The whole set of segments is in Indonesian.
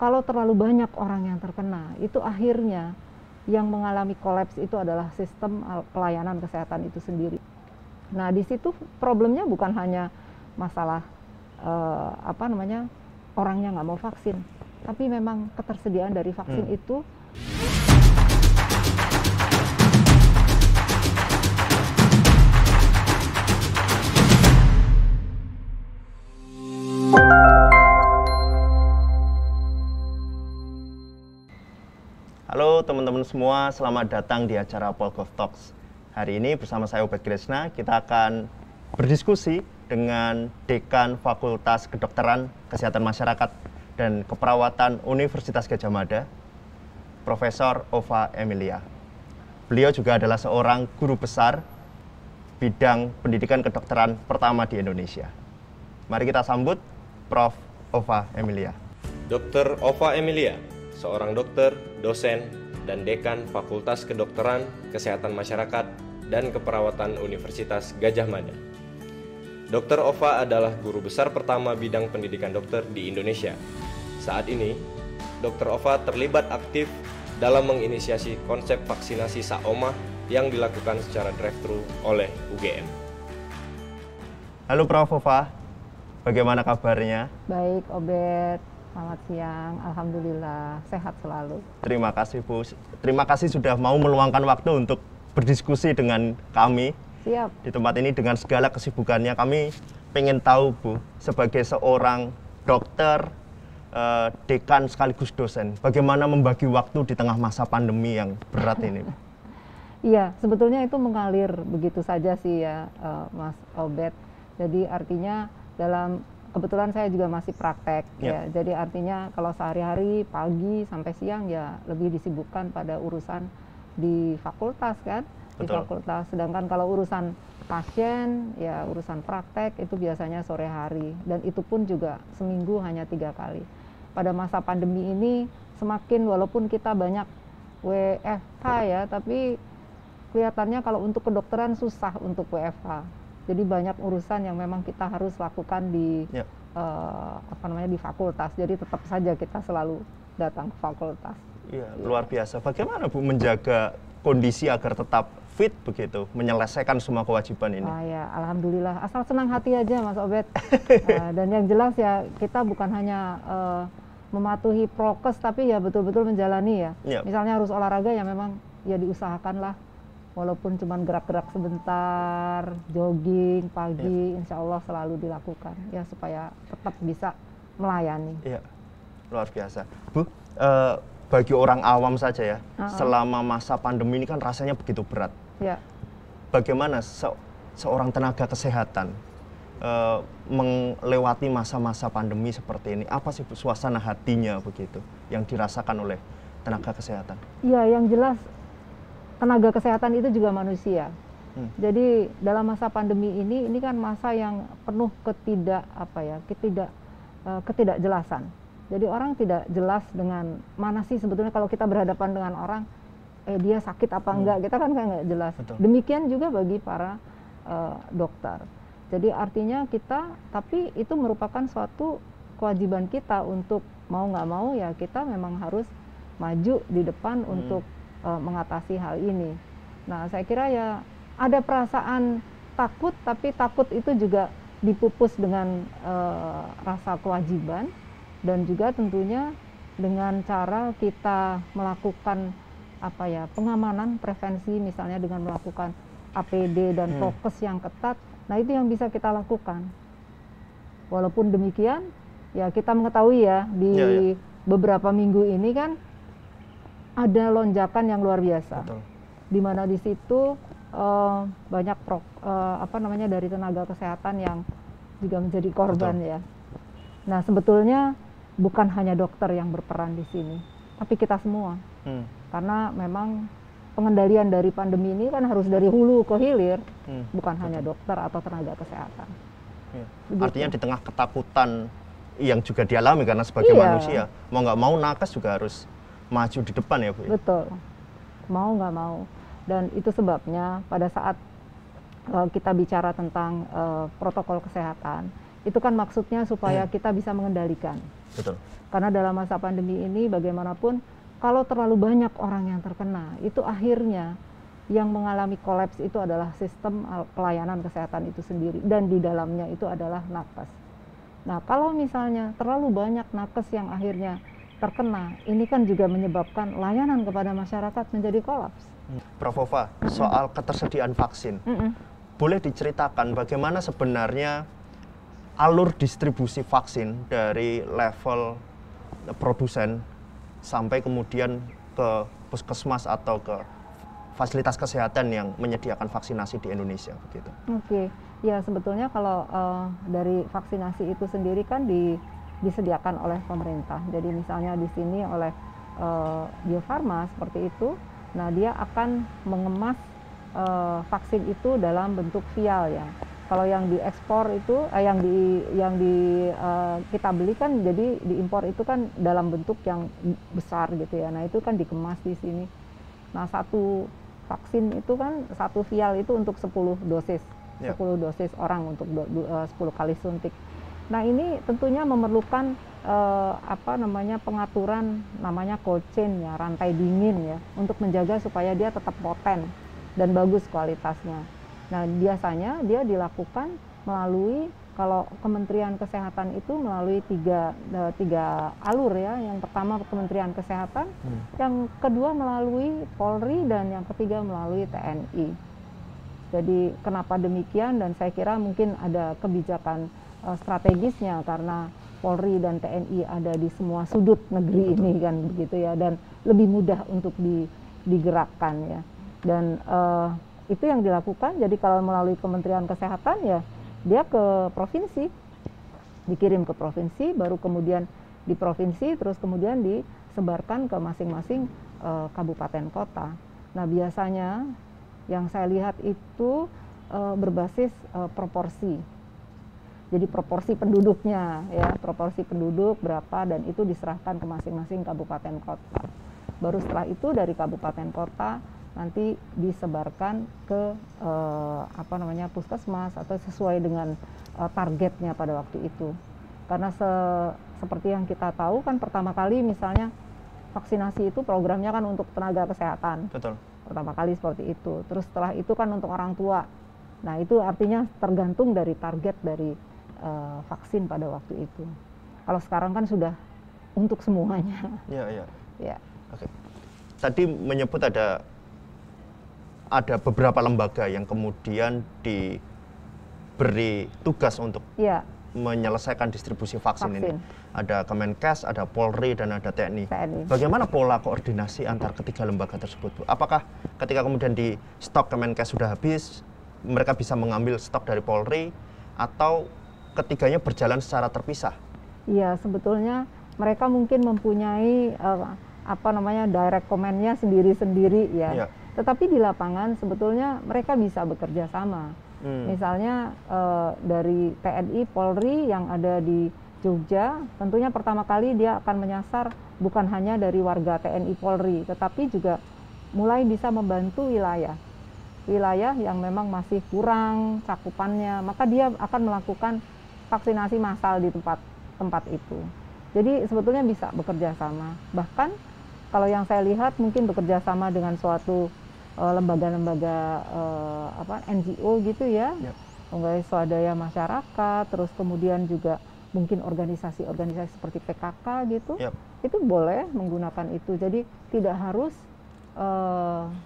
kalau terlalu banyak orang yang terkena, itu akhirnya yang mengalami kolaps itu adalah sistem pelayanan kesehatan itu sendiri. Nah, di situ problemnya bukan hanya masalah orangnya nggak mau vaksin, tapi memang ketersediaan dari vaksin itu. Halo teman-teman semua, selamat datang di acara Polgov Talks. Hari ini bersama saya Obed Kresna, kita akan berdiskusi dengan Dekan Fakultas Kedokteran, Kesehatan Masyarakat, dan Keperawatan Universitas Gadjah Mada, Profesor Ova Emilia. Beliau juga adalah seorang guru besar bidang pendidikan kedokteran pertama di Indonesia. Mari kita sambut Prof. Ova Emilia. Dr. Ova Emilia, seorang dokter, dosen, dan dekan Fakultas Kedokteran, Kesehatan Masyarakat, dan Keperawatan Universitas Gadjah Mada. Dr. Ova adalah guru besar pertama bidang pendidikan dokter di Indonesia. Saat ini, Dr. Ova terlibat aktif dalam menginisiasi konsep vaksinasi Saoma yang dilakukan secara drive-thru oleh UGM. Halo Prof. Ova, bagaimana kabarnya? Baik, Obed. Selamat siang, alhamdulillah sehat selalu. Terima kasih Bu. Terima kasih sudah mau meluangkan waktu untuk berdiskusi dengan kami. Siap. Di tempat ini dengan segala kesibukannya, kami pengen tahu Bu, sebagai seorang dokter, dekan sekaligus dosen, bagaimana membagi waktu di tengah masa pandemi yang berat ini? Iya, sebetulnya itu mengalir begitu saja sih ya, Mas Obed. Jadi artinya kebetulan saya juga masih praktek ya. Jadi artinya kalau sehari-hari pagi sampai siang ya lebih disibukkan pada urusan di fakultas kan. Betul. Di fakultas. Sedangkan kalau urusan pasien ya urusan praktek itu biasanya sore hari, dan itu pun juga seminggu hanya 3 kali. Pada masa pandemi ini semakin, walaupun kita banyak WFH ya, tapi kelihatannya kalau untuk kedokteran susah untuk WFH. Jadi banyak urusan yang memang kita harus lakukan di di fakultas. Jadi tetap saja kita selalu datang ke fakultas. Iya, luar biasa. Bagaimana Bu menjaga kondisi agar tetap fit begitu, menyelesaikan semua kewajiban ini? Ya, alhamdulillah. Asal senang hati aja, Mas Obed. Dan yang jelas ya kita bukan hanya mematuhi prokes, tapi ya betul-betul menjalani ya. Misalnya harus olahraga ya memang ya diusahakan lah. Walaupun cuma gerak-gerak sebentar, jogging pagi, insya Allah selalu dilakukan ya supaya tetap bisa melayani. Iya, luar biasa. Bu, bagi orang awam saja ya, selama masa pandemi ini kan rasanya begitu berat. Ya. Bagaimana seorang tenaga kesehatan melewati masa-masa pandemi seperti ini? Apa sih Bu, suasana hatinya begitu yang dirasakan oleh tenaga kesehatan? Iya, yang jelas tenaga kesehatan itu juga manusia. Jadi dalam masa pandemi ini kan masa yang penuh ketidakjelasan. Jadi orang tidak jelas dengan mana sih sebetulnya kalau kita berhadapan dengan orang, dia sakit apa enggak, kita kan nggak jelas. Betul. Demikian juga bagi para dokter. Jadi artinya tapi itu merupakan suatu kewajiban kita untuk mau nggak mau ya kita memang harus maju di depan untuk mengatasi hal ini. Nah, saya kira ya ada perasaan takut, tapi takut itu juga dipupus dengan rasa kewajiban, dan juga tentunya dengan cara kita melakukan pengamanan prevensi, misalnya dengan melakukan APD dan prokes yang ketat. Nah, itu yang bisa kita lakukan. Walaupun demikian, ya kita mengetahui ya di beberapa minggu ini kan ada lonjakan yang luar biasa. Betul. Di mana di situ banyak dari tenaga kesehatan yang juga menjadi korban. Betul. Ya. Nah, sebetulnya bukan hanya dokter yang berperan di sini, tapi kita semua. Karena memang pengendalian dari pandemi ini kan harus dari hulu ke hilir, bukan hanya dokter atau tenaga kesehatan. Ya. Artinya di tengah ketakutan yang juga dialami karena sebagai manusia, mau nggak mau nakes juga harus maju di depan ya Bu? Betul, mau nggak mau. Dan itu sebabnya pada saat kita bicara tentang protokol kesehatan, Itu kan maksudnya supaya kita bisa mengendalikan. Betul. Karena dalam masa pandemi ini bagaimanapun kalau terlalu banyak orang yang terkena, itu akhirnya yang mengalami kolaps itu adalah sistem pelayanan kesehatan itu sendiri, dan di dalamnya itu adalah nakes. Nah, kalau misalnya terlalu banyak nakes yang akhirnya terkena, ini kan juga menyebabkan layanan kepada masyarakat menjadi kolaps. Prof. Ova, soal ketersediaan vaksin, boleh diceritakan bagaimana sebenarnya alur distribusi vaksin dari level produsen sampai kemudian ke puskesmas atau ke fasilitas kesehatan yang menyediakan vaksinasi di Indonesia begitu. Oke, ya sebetulnya kalau dari vaksinasi itu sendiri kan disediakan oleh pemerintah. Jadi misalnya di sini oleh Bio Farma seperti itu, nah dia akan mengemas vaksin itu dalam bentuk vial ya. Kalau yang diekspor itu, kita beli kan, jadi diimpor itu kan dalam bentuk yang besar gitu ya. Nah itu kan dikemas di sini. Nah satu vaksin itu kan, satu vial itu untuk 10 dosis, 10 dosis orang untuk 10 kali suntik. Nah ini tentunya memerlukan pengaturan namanya cold chain ya, rantai dingin ya, untuk menjaga supaya dia tetap poten dan bagus kualitasnya. Nah biasanya dia dilakukan melalui, kalau Kementerian Kesehatan itu melalui tiga alur ya. Yang pertama Kementerian Kesehatan, yang kedua melalui Polri, dan yang ketiga melalui TNI. Jadi kenapa demikian, dan saya kira mungkin ada kebijakan strategisnya karena Polri dan TNI ada di semua sudut negeri ini kan begitu ya, dan lebih mudah untuk digerakkan ya. Dan itu yang dilakukan. Jadi kalau melalui Kementerian Kesehatan ya dia ke provinsi, dikirim ke provinsi, baru kemudian di provinsi terus kemudian disebarkan ke masing-masing kabupaten kota. Nah biasanya yang saya lihat itu berbasis proporsi. Jadi proporsi penduduknya ya, proporsi penduduk berapa, dan itu diserahkan ke masing-masing kabupaten kota. Baru setelah itu dari kabupaten kota nanti disebarkan ke puskesmas atau sesuai dengan targetnya pada waktu itu. Karena seperti yang kita tahu kan, pertama kali misalnya vaksinasi itu programnya kan untuk tenaga kesehatan. Betul. Pertama kali seperti itu. Terus setelah itu kan untuk orang tua. Nah itu artinya tergantung dari target dari vaksin pada waktu itu. Kalau sekarang kan sudah untuk semuanya. Iya. Ya. Oke. Tadi menyebut ada beberapa lembaga yang kemudian diberi tugas untuk menyelesaikan distribusi vaksin ini. Ada Kemenkes, ada Polri, dan ada TNI. Bagaimana pola koordinasi antar ketiga lembaga tersebut, Bu? Apakah ketika kemudian di stok Kemenkes sudah habis, mereka bisa mengambil stok dari Polri, atau ketiganya berjalan secara terpisah? Iya, sebetulnya mereka mungkin mempunyai direct command-nya sendiri-sendiri ya. Iya. Tetapi di lapangan sebetulnya mereka bisa bekerja sama. Misalnya dari TNI, Polri yang ada di Jogja, tentunya pertama kali dia akan menyasar bukan hanya dari warga TNI Polri, tetapi juga mulai bisa membantu wilayah yang memang masih kurang cakupannya, maka dia akan melakukan vaksinasi massal di tempat itu. Jadi sebetulnya bisa bekerja sama. Bahkan kalau yang saya lihat mungkin bekerja sama dengan suatu lembaga-lembaga NGO gitu ya, lembaga swadaya masyarakat, terus kemudian juga mungkin organisasi-organisasi seperti PKK gitu, itu boleh menggunakan itu. Jadi tidak harus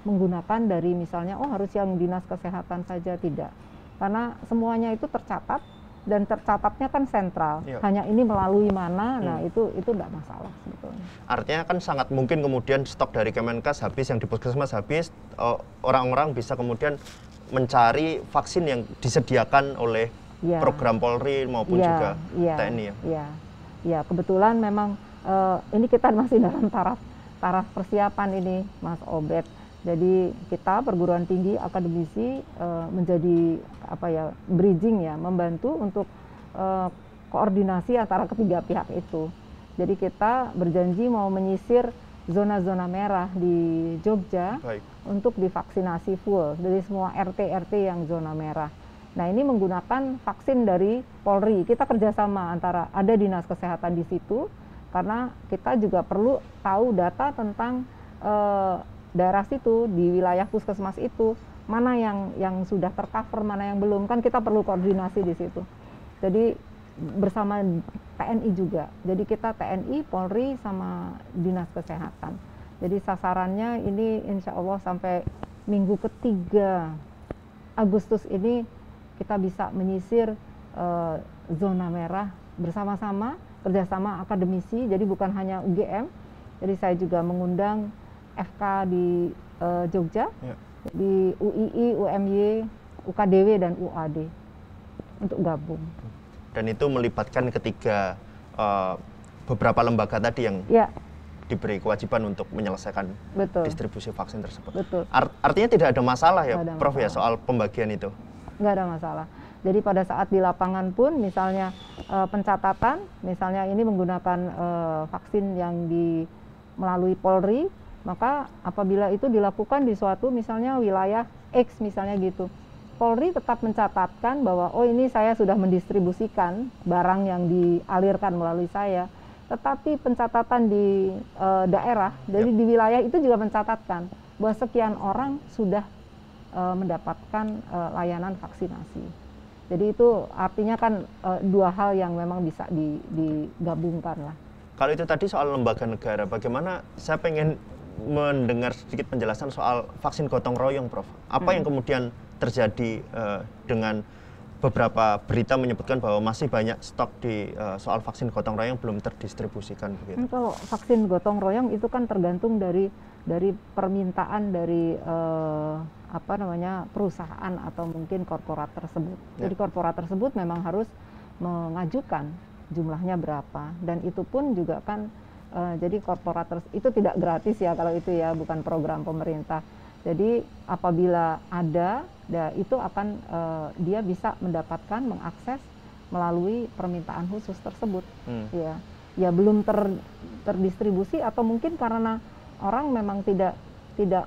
menggunakan dari misalnya harus yang dinas kesehatan saja, tidak, karena semuanya itu tercatat, dan tercatatnya kan sentral. Hanya ini melalui mana, nah itu tidak masalah sebetulnya. Artinya kan sangat mungkin kemudian stok dari Kemenkes habis, yang di puskesmas habis, orang-orang bisa kemudian mencari vaksin yang disediakan oleh program Polri maupun juga TNI ya. Ya, kebetulan memang ini kita masih dalam taraf persiapan ini, Mas Obed. Jadi kita perguruan tinggi akademisi menjadi bridging ya, membantu untuk koordinasi antara ketiga pihak itu. Jadi kita berjanji mau menyisir zona-zona merah di Jogja untuk divaksinasi full dari semua RT-RT yang zona merah. Nah, ini menggunakan vaksin dari Polri. Kita kerjasama antara ada dinas kesehatan di situ, karena kita juga perlu tahu data tentang daerah situ, di wilayah puskesmas itu, mana yang sudah tercover, mana yang belum. Kan kita perlu koordinasi di situ. Jadi bersama TNI juga. Jadi kita TNI, Polri, sama dinas kesehatan. Jadi sasarannya ini insya Allah sampai minggu ketiga Agustus ini kita bisa menyisir zona merah bersama-sama, kerjasama akademisi, jadi bukan hanya UGM, jadi saya juga mengundang FK di Jogja, di UII, UMY, UKDW, dan UAD untuk gabung. Dan itu melibatkan ketiga beberapa lembaga tadi yang diberi kewajiban untuk menyelesaikan distribusi vaksin tersebut. Betul. Artinya tidak ada masalah ya, Prof, ya, soal pembagian itu? Nggak ada masalah. Jadi pada saat di lapangan pun misalnya pencatatan, misalnya ini menggunakan vaksin yang melalui Polri, maka apabila itu dilakukan di suatu misalnya wilayah X misalnya gitu, Polri tetap mencatatkan bahwa oh ini saya sudah mendistribusikan barang yang dialirkan melalui saya, tetapi pencatatan di daerah, jadi di wilayah itu juga mencatatkan bahwa sekian orang sudah mendapatkan layanan vaksinasi. Jadi itu artinya kan dua hal yang memang bisa digabungkan lah. Kalau itu tadi soal lembaga negara, bagaimana saya pengen mendengar sedikit penjelasan soal vaksin gotong royong, Prof. Apa yang kemudian terjadi dengan beberapa berita menyebutkan bahwa masih banyak stok di soal vaksin gotong royong belum terdistribusikan begitu? Kalau vaksin gotong royong itu kan tergantung dari permintaan dari perusahaan atau mungkin korporat tersebut. Jadi korporat tersebut memang harus mengajukan jumlahnya berapa, dan itu pun juga kan jadi korporat itu tidak gratis ya kalau itu ya, bukan program pemerintah. Jadi apabila ada, itu akan dia bisa mendapatkan, mengakses melalui permintaan khusus tersebut. Ya belum terdistribusi, atau mungkin karena orang memang tidak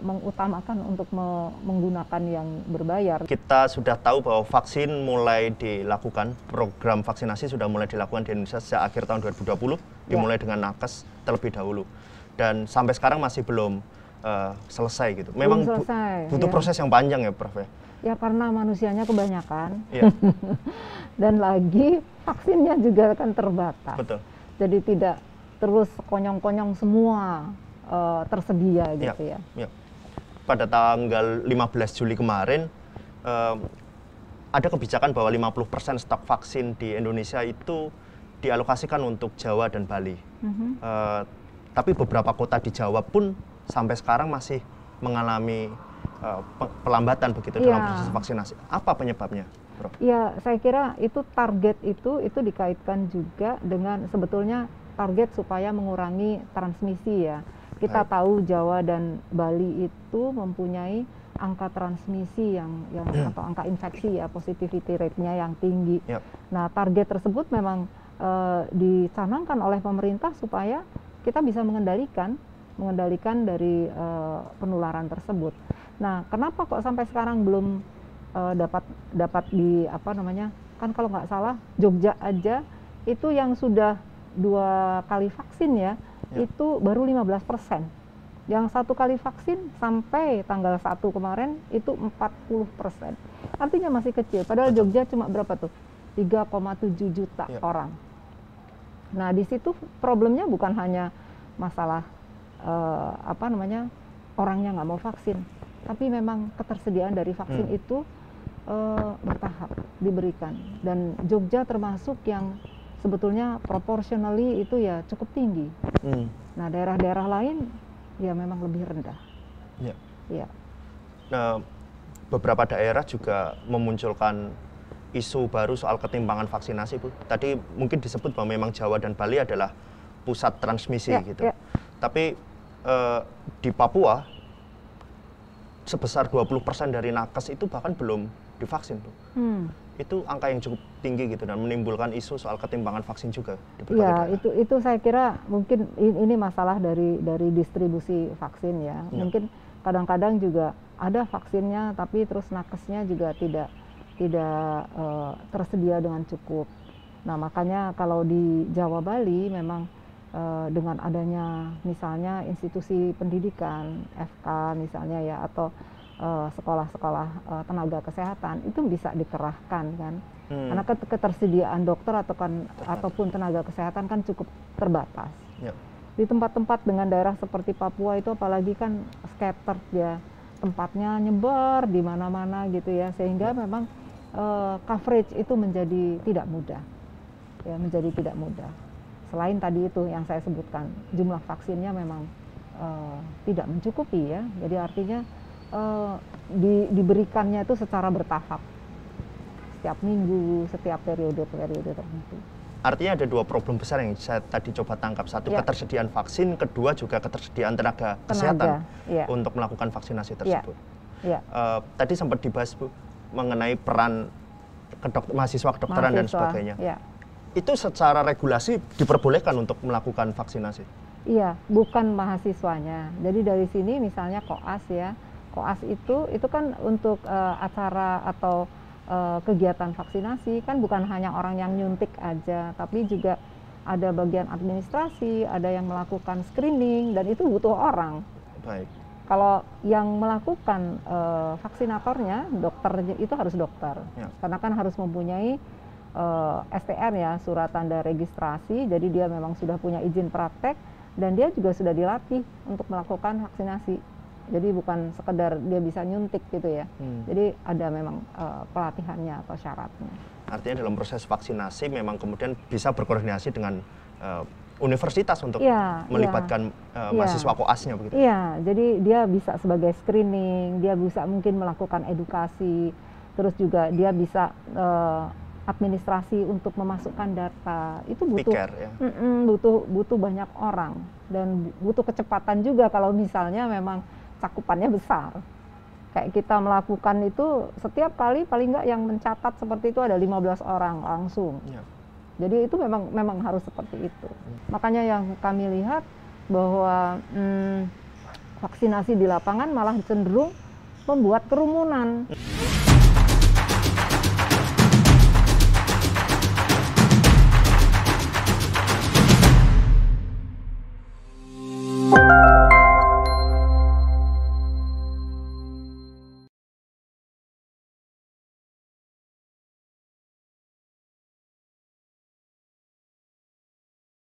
mengutamakan untuk menggunakan yang berbayar. Kita sudah tahu bahwa vaksin mulai dilakukan, program vaksinasi sudah mulai dilakukan di Indonesia sejak akhir tahun 2020, dimulai dengan nakes terlebih dahulu. Dan sampai sekarang masih belum selesai gitu. Memang butuh proses yang panjang ya, Prof. Ya karena manusianya kebanyakan, dan lagi vaksinnya juga kan terbatas. Betul. Jadi tidak terus konyong-konyong semua tersedia gitu ya. Pada tanggal 15 Juli kemarin ada kebijakan bahwa 50% stok vaksin di Indonesia itu dialokasikan untuk Jawa dan Bali. Tapi beberapa kota di Jawa pun sampai sekarang masih mengalami pelambatan begitu dalam proses vaksinasi. Apa penyebabnya, Prof? Ya, saya kira itu target itu dikaitkan juga dengan sebetulnya target supaya mengurangi transmisi ya. Kita tahu Jawa dan Bali itu mempunyai angka transmisi yang atau angka infeksi ya, positivity rate-nya yang tinggi. Nah, target tersebut memang dicanangkan oleh pemerintah supaya kita bisa mengendalikan dari penularan tersebut. Nah, kenapa kok sampai sekarang belum dapat kan kalau nggak salah Jogja aja itu yang sudah 2 kali vaksin ya. Itu baru 15%. Yang 1 kali vaksin sampai tanggal 1 kemarin itu 40%. Artinya masih kecil. Padahal Jogja cuma berapa tuh? 3,7 juta orang. Nah, di situ problemnya bukan hanya masalah orangnya nggak mau vaksin, tapi memang ketersediaan dari vaksin itu bertahap diberikan. Dan Jogja termasuk yang sebetulnya proportionally itu ya cukup tinggi. Nah, daerah-daerah lain ya memang lebih rendah. Nah, beberapa daerah juga memunculkan isu baru soal ketimpangan vaksinasi, Bu. Tadi mungkin disebut bahwa memang Jawa dan Bali adalah pusat transmisi gitu. Tapi di Papua sebesar 20% dari nakes itu bahkan belum divaksin, Bu. Itu angka yang cukup tinggi gitu dan menimbulkan isu soal ketimpangan vaksin juga di berbagai daerah. Itu saya kira mungkin ini masalah dari distribusi vaksin ya. Mungkin kadang-kadang juga ada vaksinnya tapi terus nakesnya juga tidak tersedia dengan cukup. Nah, makanya kalau di Jawa Bali memang dengan adanya misalnya institusi pendidikan, FK misalnya ya, atau sekolah-sekolah tenaga kesehatan itu bisa dikerahkan kan. Karena ketersediaan dokter ataupun tenaga kesehatan kan cukup terbatas. Yep. Di tempat-tempat dengan daerah seperti Papua itu apalagi kan scattered ya, tempatnya nyebar di mana-mana gitu ya, sehingga memang coverage itu menjadi tidak mudah. Ya, menjadi tidak mudah. Selain tadi itu yang saya sebutkan, jumlah vaksinnya memang tidak mencukupi ya. Jadi artinya diberikannya itu secara bertahap. Setiap minggu, setiap periode tertentu. Artinya ada dua problem besar yang saya tadi coba tangkap. Satu, ketersediaan vaksin, kedua juga ketersediaan tenaga kesehatan untuk melakukan vaksinasi tersebut. Tadi sempat dibahas Bu, mengenai peran mahasiswa kedokteran dan sebagainya. Itu secara regulasi diperbolehkan untuk melakukan vaksinasi? Iya, bukan mahasiswanya. Jadi dari sini misalnya koas ya, koas itu kan untuk acara atau kegiatan vaksinasi kan bukan hanya orang yang nyuntik aja, tapi juga ada bagian administrasi, ada yang melakukan screening, dan itu butuh orang. Baik. Kalau yang melakukan vaksinatornya, dokternya itu harus dokter, karena kan harus mempunyai STR ya, surat tanda registrasi, jadi dia memang sudah punya izin praktek, dan dia juga sudah dilatih untuk melakukan vaksinasi. Jadi bukan sekedar dia bisa nyuntik gitu ya. Jadi ada memang pelatihannya atau syaratnya. Artinya dalam proses vaksinasi memang kemudian bisa berkoordinasi dengan universitas untuk melibatkan mahasiswa koasnya begitu? Iya, jadi dia bisa sebagai screening, dia bisa mungkin melakukan edukasi, terus juga dia bisa administrasi untuk memasukkan data. Itu butuh butuh banyak orang, dan butuh kecepatan juga kalau misalnya memang cakupannya besar. Kayak kita melakukan itu setiap kali paling nggak yang mencatat seperti itu ada 15 orang langsung. Jadi itu memang harus seperti itu. Makanya yang kami lihat bahwa vaksinasi di lapangan malah cenderung membuat kerumunan.